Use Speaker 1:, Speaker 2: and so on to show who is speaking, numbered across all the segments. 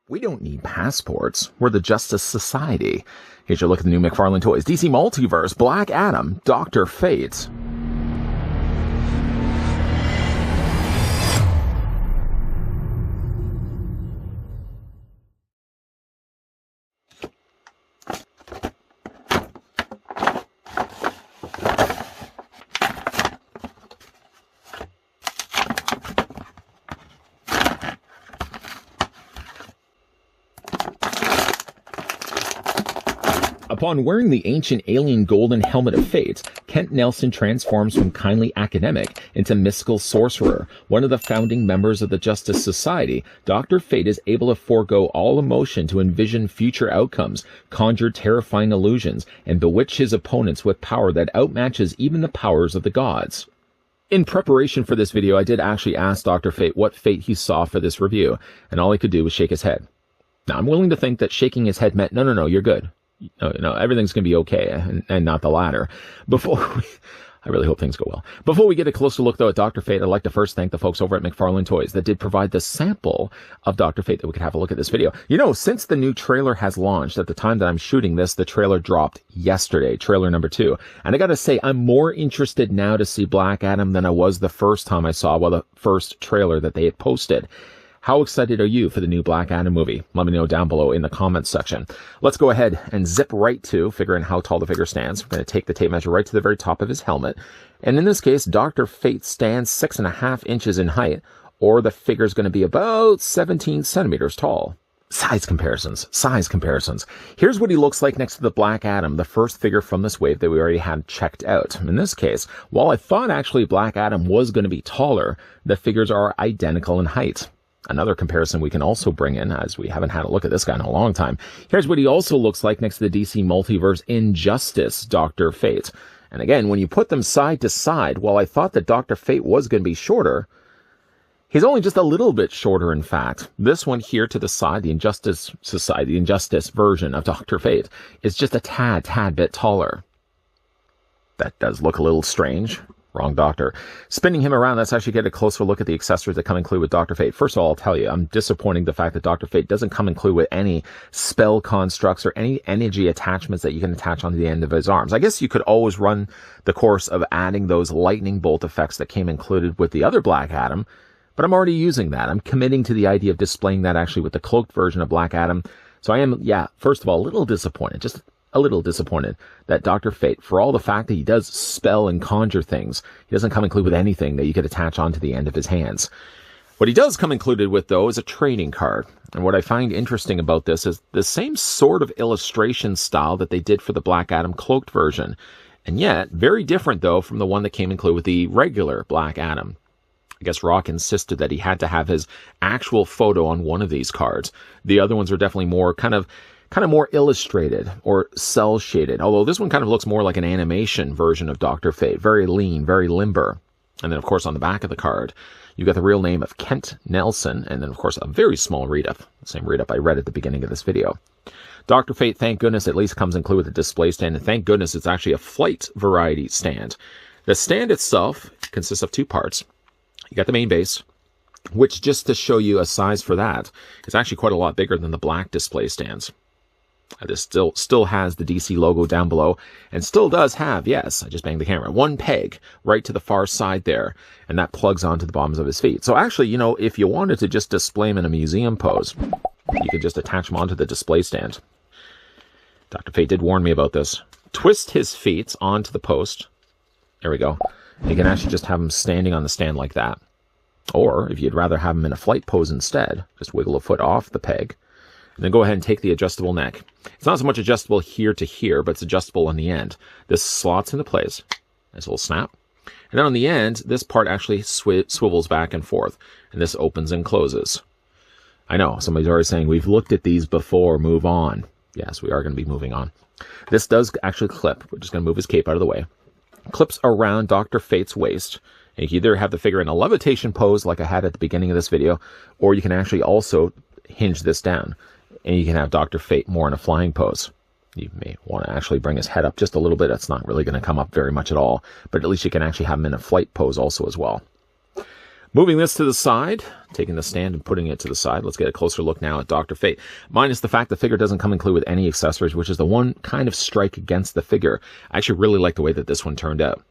Speaker 1: We don't need passports. We're the Justice Society. Here's your look at the new McFarlane toys. DC Multiverse, Black Adam, Dr. Fate. Upon wearing the ancient alien golden helmet of fate, Kent Nelson transforms from kindly academic into mystical sorcerer. One of the founding members of the Justice Society, Dr. Fate is able to forego all emotion to envision future outcomes, conjure terrifying illusions, and bewitch his opponents with power that outmatches even the powers of the gods. In preparation for this video, I did actually ask Dr. Fate what fate he saw for this review, and all he could do was shake his head. Now, I'm willing to think that shaking his head meant, no, you're good. No, everything's going to be okay, and not the latter. I really hope things go well. Before we get a closer look, though, at Dr. Fate, I'd like to first thank the folks over at McFarlane Toys that did provide the sample of Dr. Fate that we could have a look at this video. You know, since the new trailer has launched, at the time that I'm shooting this, the trailer dropped yesterday, trailer number 2. And I gotta say, I'm more interested now to see Black Adam than I was the first time I saw, the first trailer that they had posted. How excited are you for the new Black Adam movie? Let me know down below in the comments section. Let's go ahead and zip right to figuring how tall the figure stands. We're going to take the tape measure right to the very top of his helmet. And in this case, Dr. Fate stands 6.5 inches in height, or the figure is going to be about 17 centimeters tall. Size comparisons. Here's what he looks like next to the Black Adam, the first figure from this wave that we already had checked out. In this case, while I thought actually Black Adam was going to be taller, the figures are identical in height. Another comparison we can also bring in, as we haven't had a look at this guy in a long time. Here's what he also looks like next to the DC Multiverse Injustice Dr. Fate. And again, when you put them side to side, while I thought that Dr. Fate was going to be shorter, he's only just a little bit shorter, in fact. This one here to the side, the Injustice Society, the Injustice version of Dr. Fate, is just a tad bit taller. That does look a little strange. Wrong doctor. Spinning him around, let's actually get a closer look at the accessories that come included with Dr. Fate. First of all, I'll tell you, I'm disappointed the fact that Dr. Fate doesn't come included with any spell constructs or any energy attachments that you can attach onto the end of his arms. I guess you could always run the course of adding those lightning bolt effects that came included with the other Black Adam, but I'm already using that. I'm committing to the idea of displaying that actually with the cloaked version of Black Adam. So I am, first of all, a little disappointed, just a little disappointed that Dr. Fate, for all the fact that he does spell and conjure things, he doesn't come included with anything that you could attach onto the end of his hands. What he does come included with, though, is a trading card. And what I find interesting about this is the same sort of illustration style that they did for the Black Adam cloaked version. And yet, very different, though, from the one that came included with the regular Black Adam. I guess Rock insisted that he had to have his actual photo on one of these cards. The other ones are definitely more kind of more illustrated or cell shaded, although this one kind of looks more like an animation version of Dr. Fate. Very lean, very limber. And then, of course, on the back of the card, you got the real name of Kent Nelson, and then, of course, a very small read-up, the same read-up I read at the beginning of this video. Dr. Fate, thank goodness, at least comes included with a display stand, and thank goodness it's actually a flight variety stand. The stand itself consists of 2 parts. You got the main base, which, just to show you a size for that, is actually quite a lot bigger than the black display stands. This still has the DC logo down below, and still does have, yes, I just banged the camera, 1 peg right to the far side there, and that plugs onto the bottoms of his feet. So actually, you know, if you wanted to just display him in a museum pose, you could just attach him onto the display stand. Dr. Fate did warn me about this. Twist his feet onto the post. There we go. You can actually just have him standing on the stand like that. Or, if you'd rather have him in a flight pose instead, just wiggle a foot off the peg, and then go ahead and take the adjustable neck. It's not so much adjustable here to here, but it's adjustable on the end. This slots into place. Nice little snap. And then on the end, this part actually swivels back and forth. And this opens and closes. I know, somebody's already saying, we've looked at these before, move on. Yes, we are going to be moving on. This does actually clip. We're just going to move his cape out of the way. Clips around Dr. Fate's waist. And you can either have the figure in a levitation pose like I had at the beginning of this video, or you can actually also hinge this down. And you can have Dr. Fate more in a flying pose. You may want to actually bring his head up just a little bit. It's not really going to come up very much at all. But at least you can actually have him in a flight pose also as well. Moving this to the side, taking the stand and putting it to the side. Let's get a closer look now at Dr. Fate. Minus the fact the figure doesn't come included with any accessories, which is the one kind of strike against the figure. I actually really like the way that this one turned out.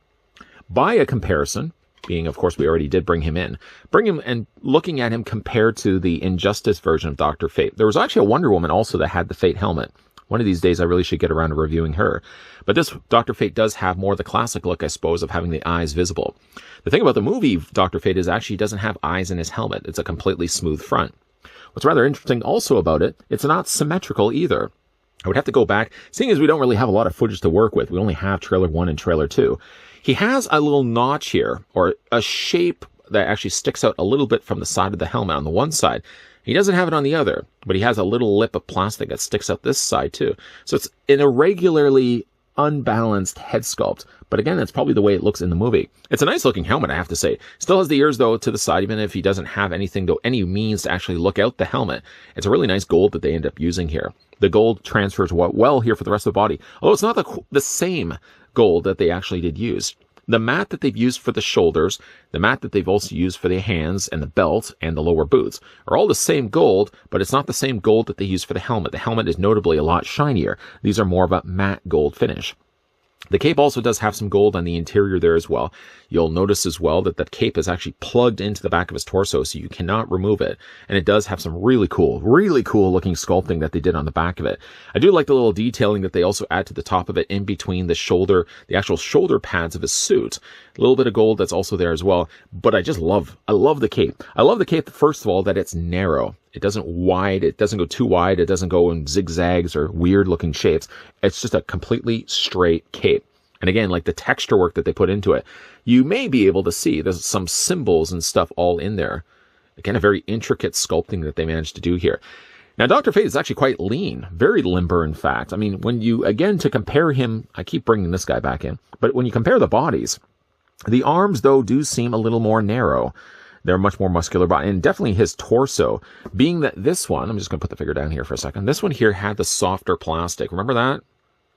Speaker 1: By a comparison, being, of course, we already did bring him and looking at him compared to the Injustice version of Dr. Fate. There was actually a Wonder Woman also that had the Fate helmet. One of these days, I really should get around to reviewing her. But this Dr. Fate does have more the classic look, I suppose, of having the eyes visible. The thing about the movie Dr. Fate is actually he doesn't have eyes in his helmet. It's a completely smooth front. What's rather interesting also about it, it's not symmetrical either. I would have to go back, seeing as we don't really have a lot of footage to work with. We only have trailer 1 and trailer 2. He has a little notch here, or a shape that actually sticks out a little bit from the side of the helmet on the one side. He doesn't have it on the other, but he has a little lip of plastic that sticks out this side too. So it's an irregularly unbalanced head sculpt. But again, that's probably the way it looks in the movie. It's a nice looking helmet, I have to say. Still has the ears though to the side, even if he doesn't have anything though, any means to actually look out the helmet. It's a really nice gold that they end up using here. The gold transfers well here for the rest of the body. Although it's not the same gold that they actually did use. The mat that they've used for the shoulders, the mat that they've also used for the hands and the belt and the lower boots are all the same gold, but it's not the same gold that they use for the helmet. The helmet is notably a lot shinier. These are more of a matte gold finish. The cape also does have some gold on the interior there as well. You'll notice as well that the cape is actually plugged into the back of his torso, so you cannot remove it. And it does have some really cool looking sculpting that they did on the back of it. I do like the little detailing that they also add to the top of it in between the shoulder, the actual shoulder pads of his suit. A little bit of gold that's also there as well. But I love the cape. I love the cape, first of all, that it's narrow. It doesn't go too wide. It doesn't go in zigzags or weird looking shapes. It's just a completely straight cape. And again, like the texture work that they put into it, you may be able to see there's some symbols and stuff all in there. Again, a very intricate sculpting that they managed to do here. Now, Dr. Fate is actually quite lean, very limber, in fact. I mean, when you, again, to compare him, I keep bringing this guy back in, but when you compare the bodies, the arms, though, do seem a little more narrow. They're much more muscular body, and definitely his torso, being that this one, I'm just going to put the figure down here for a second. This one here had the softer plastic. Remember that?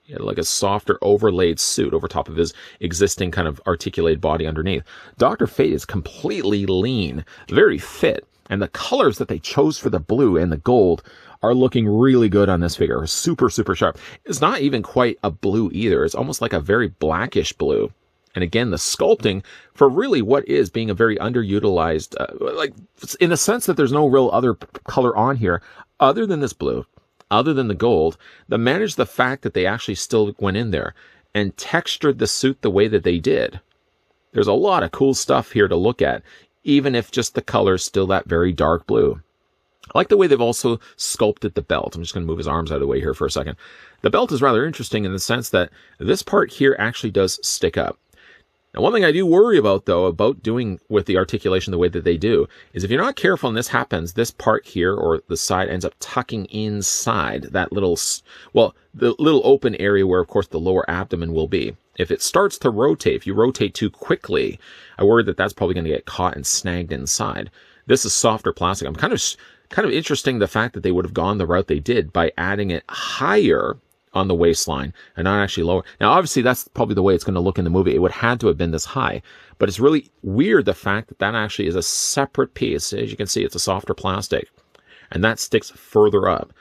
Speaker 1: He had like a softer overlaid suit over top of his existing kind of articulated body underneath. Dr. Fate is completely lean, very fit, and the colors that they chose for the blue and the gold are looking really good on this figure. Super, super sharp. It's not even quite a blue either. It's almost like a very blackish blue. And again, the sculpting for really what is being a very underutilized, like in the sense that there's no real other color on here other than this blue, other than the gold, that managed the fact that they actually still went in there and textured the suit the way that they did. There's a lot of cool stuff here to look at, even if just the color is still that very dark blue. I like the way they've also sculpted the belt. I'm just going to move his arms out of the way here for a second. The belt is rather interesting in the sense that this part here actually does stick up. Now, one thing I do worry about, though, about doing with the articulation the way that they do, is if you're not careful and this happens, this part here, or the side, ends up tucking inside that little, well, the little open area where, of course, the lower abdomen will be. If it starts to rotate, if you rotate too quickly, I worry that that's probably going to get caught and snagged inside. This is softer plastic. I'm kind of interesting the fact that they would have gone the route they did by adding it higher on the waistline and not actually lower. Now, obviously, that's probably the way it's going to look in the movie. It would have to have been this high, but it's really weird the fact that that actually is a separate piece. As you can see, it's a softer plastic, and that sticks further up.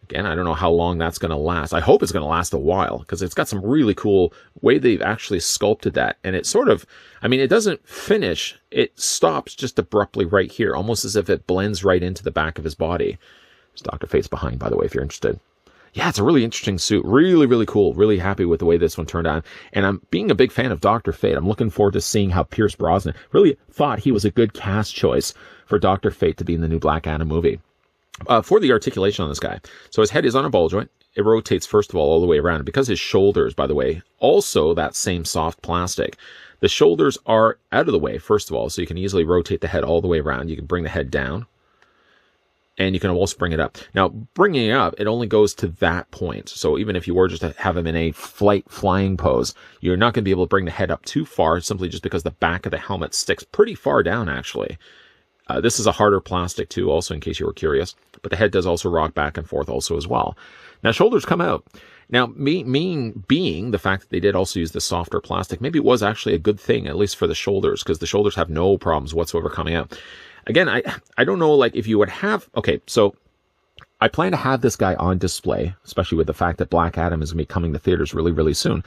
Speaker 1: Again, I don't know how long that's going to last. I hope it's going to last a while because it's got some really cool way they've actually sculpted that. And it sort of, I mean, it doesn't finish. It stops just abruptly right here, almost as if it blends right into the back of his body. There's Dr. Fate's behind, by the way, if you're interested. Yeah, it's a really interesting suit. Really, really cool. Really happy with the way this one turned out. And I'm being a big fan of Dr. Fate. I'm looking forward to seeing how Pierce Brosnan really thought he was a good cast choice for Dr. Fate to be in the new Black Adam movie. For the articulation on this guy. So his head is on a ball joint. It rotates, first of all the way around. And because his shoulders, by the way, also that same soft plastic. The shoulders are out of the way, first of all, so you can easily rotate the head all the way around. You can bring the head down. And you can also bring it up. Now, bringing it up, it only goes to that point. So even if you were just to have him in a flying pose, you're not going to be able to bring the head up too far, simply just because the back of the helmet sticks pretty far down, actually. This is a harder plastic, too, also, in case you were curious. But the head does also rock back and forth also as well. Now, shoulders come out. Now, being the fact that they did also use the softer plastic, maybe it was actually a good thing, at least for the shoulders, because the shoulders have no problems whatsoever coming out. Again, I don't know, like, if you would have... Okay, so I plan to have this guy on display, especially with the fact that Black Adam is going to be coming to theaters really, really soon.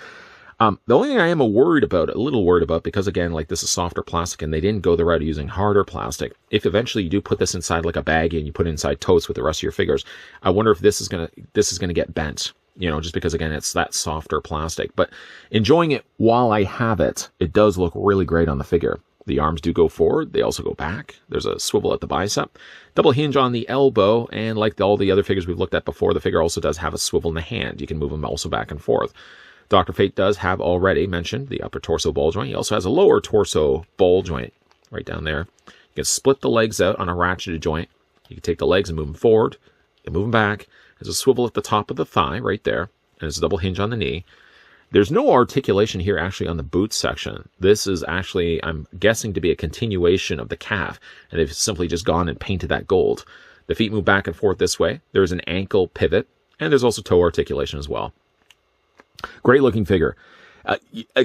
Speaker 1: The only thing I am a little worried about, because again, like, this is softer plastic and they didn't go the route of using harder plastic. If eventually you do put this inside like a baggie and you put it inside totes with the rest of your figures, I wonder if this is gonna get bent. You know, just because, again, it's that softer plastic. But enjoying it while I have it, it does look really great on the figure. The arms do go forward. They also go back. There's a swivel at the bicep. Double hinge on the elbow. And like all the other figures we've looked at before, the figure also does have a swivel in the hand. You can move them also back and forth. Dr. Fate does have already mentioned the upper torso ball joint. He also has a lower torso ball joint right down there. You can split the legs out on a ratcheted joint. You can take the legs and move them forward. You can move them back. There's a swivel at the top of the thigh right there, and there's a double hinge on the knee. There's no articulation here actually on the boot section. This is actually, I'm guessing, to be a continuation of the calf, and they've simply just gone and painted that gold. The feet move back and forth this way. There's an ankle pivot, and there's also toe articulation as well. Great looking figure.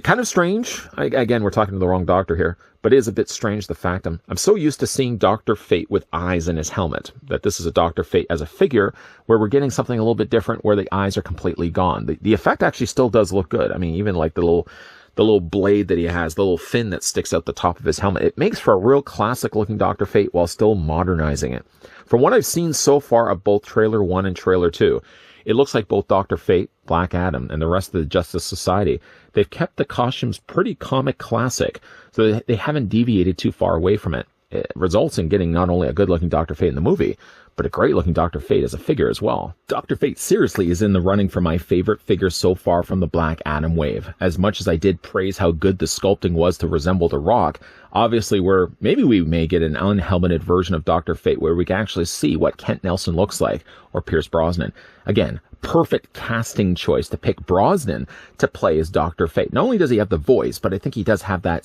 Speaker 1: Kind of strange. Again, we're talking to the wrong doctor here, but it is a bit strange, the fact I'm so used to seeing Dr. Fate with eyes in his helmet, that this is a Dr. Fate as a figure where we're getting something a little bit different where the eyes are completely gone. The effect actually still does look good. I mean, even like the little blade that he has, the little fin that sticks out the top of his helmet, it makes for a real classic looking Dr. Fate while still modernizing it. From what I've seen so far of both Trailer 1 and Trailer 2, it looks like both Dr. Fate, Black Adam, and the rest of the Justice Society, they've kept the costumes pretty comic classic, so they haven't deviated too far away from it. It results in getting not only a good-looking Dr. Fate in the movie, but a great-looking Dr. Fate as a figure as well. Dr. Fate seriously is in the running for my favorite figure so far from the Black Adam wave. As much as I did praise how good the sculpting was to resemble The Rock, obviously maybe we may get an unhelmeted version of Dr. Fate where we can actually see what Kent Nelson looks like, or Pierce Brosnan. Again, perfect casting choice to pick Brosnan to play as Dr. Fate. Not only does he have the voice, but I think he does have that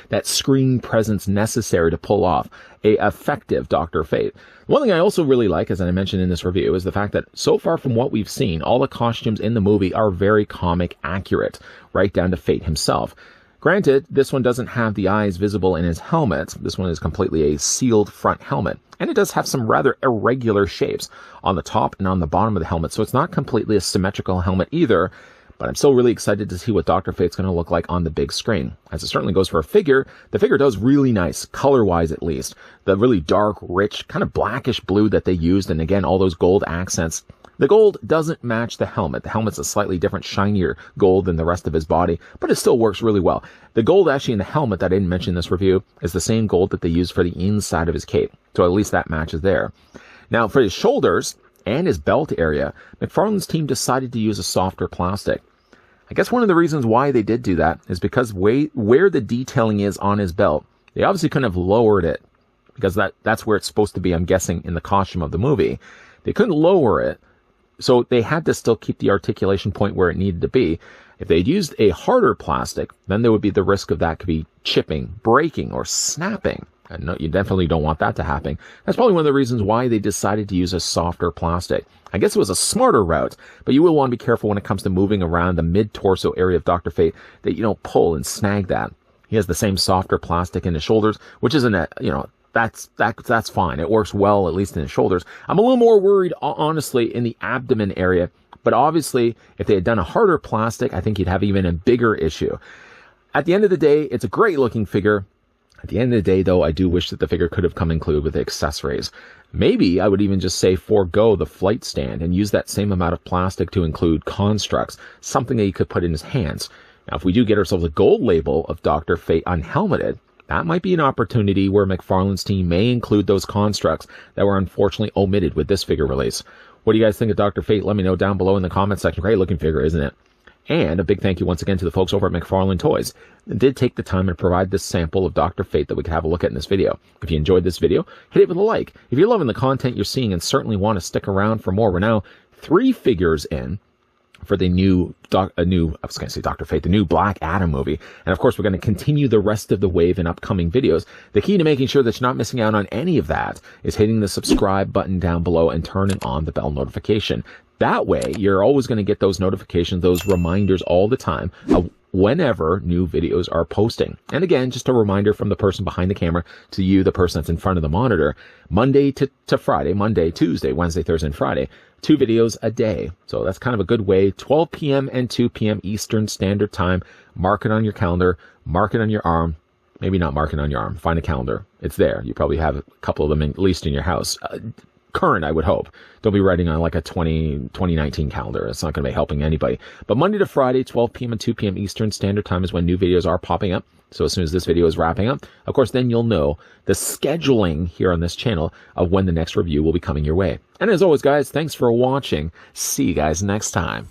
Speaker 1: that screen presence necessary to pull off a effective Dr. Fate. One thing I also really like, as I mentioned in this review, is the fact that so far from what we've seen, all the costumes in the movie are very comic accurate, right down to Fate himself. Granted, this one doesn't have the eyes visible in his helmet. This one is completely a sealed front helmet. And it does have some rather irregular shapes on the top and on the bottom of the helmet, so it's not completely a symmetrical helmet either. But I'm still really excited to see what Dr. Fate's going to look like on the big screen. As it certainly goes for a figure, the figure does really nice, color-wise at least. The really dark, rich, kind of blackish blue that they used, and again, all those gold accents. The gold doesn't match the helmet. The helmet's a slightly different, shinier gold than the rest of his body, but it still works really well. The gold actually in the helmet that I didn't mention in this review is the same gold that they used for the inside of his cape, so at least that matches there. Now, for his shoulders and his belt area, McFarlane's team decided to use a softer plastic. I guess one of the reasons why they did do that is because where the detailing is on his belt, they obviously couldn't have lowered it, because that's where it's supposed to be, I'm guessing, in the costume of the movie. They couldn't lower it, so they had to still keep the articulation point where it needed to be. If they'd used a harder plastic, then there would be the risk of that could be chipping, breaking, or snapping. And no, you definitely don't want that to happen. That's probably one of the reasons why they decided to use a softer plastic. I guess it was a smarter route, but you will want to be careful when it comes to moving around the mid-torso area of Dr. Fate that you don't pull and snag that. He has the same softer plastic in his shoulders, which isn't that's fine. It works well, at least in his shoulders. I'm a little more worried, honestly, in the abdomen area. But obviously, if they had done a harder plastic, I think you'd have even a bigger issue. At the end of the day, it's a great-looking figure. At the end of the day, though, I do wish that the figure could have come included with accessories. Maybe I would even just say forego the flight stand and use that same amount of plastic to include constructs, something that he could put in his hands. Now, if we do get ourselves a gold label of Dr. Fate unhelmeted, that might be an opportunity where McFarlane's team may include those constructs that were unfortunately omitted with this figure release. What do you guys think of Dr. Fate? Let me know down below in the comment section. Great looking figure, isn't it? And a big thank you once again to the folks over at McFarlane Toys that did take the time and provide this sample of Dr. Fate that we could have a look at in this video. If you enjoyed this video, hit it with a like. If you're loving the content you're seeing and certainly want to stick around for more, we're now 3 figures in for the new Dr. Fate, the new Black Adam movie. And of course, we're going to continue the rest of the wave in upcoming videos. The key to making sure that you're not missing out on any of that is hitting the subscribe button down below and turning on the bell notification. That way, you're always going to get those notifications, those reminders all the time of whenever new videos are posting. And again, just a reminder from the person behind the camera to you, the person that's in front of the monitor, Monday to Friday, Monday, Tuesday, Wednesday, Thursday, and Friday, 2 videos a day. So that's kind of a good way. 12 p.m. and 2 p.m. Eastern Standard Time. Mark it on your calendar, mark it on your arm. Maybe not mark it on your arm. Find a calendar. It's there. You probably have a couple of them at least in your house. Current, I would hope. Don't be writing on like a 2019 calendar. It's not going to be helping anybody. But Monday to Friday, 12 p.m. and 2 p.m. Eastern Standard Time is when new videos are popping up. So as soon as this video is wrapping up, of course, then you'll know the scheduling here on this channel of when the next review will be coming your way. And as always, guys, thanks for watching. See you guys next time.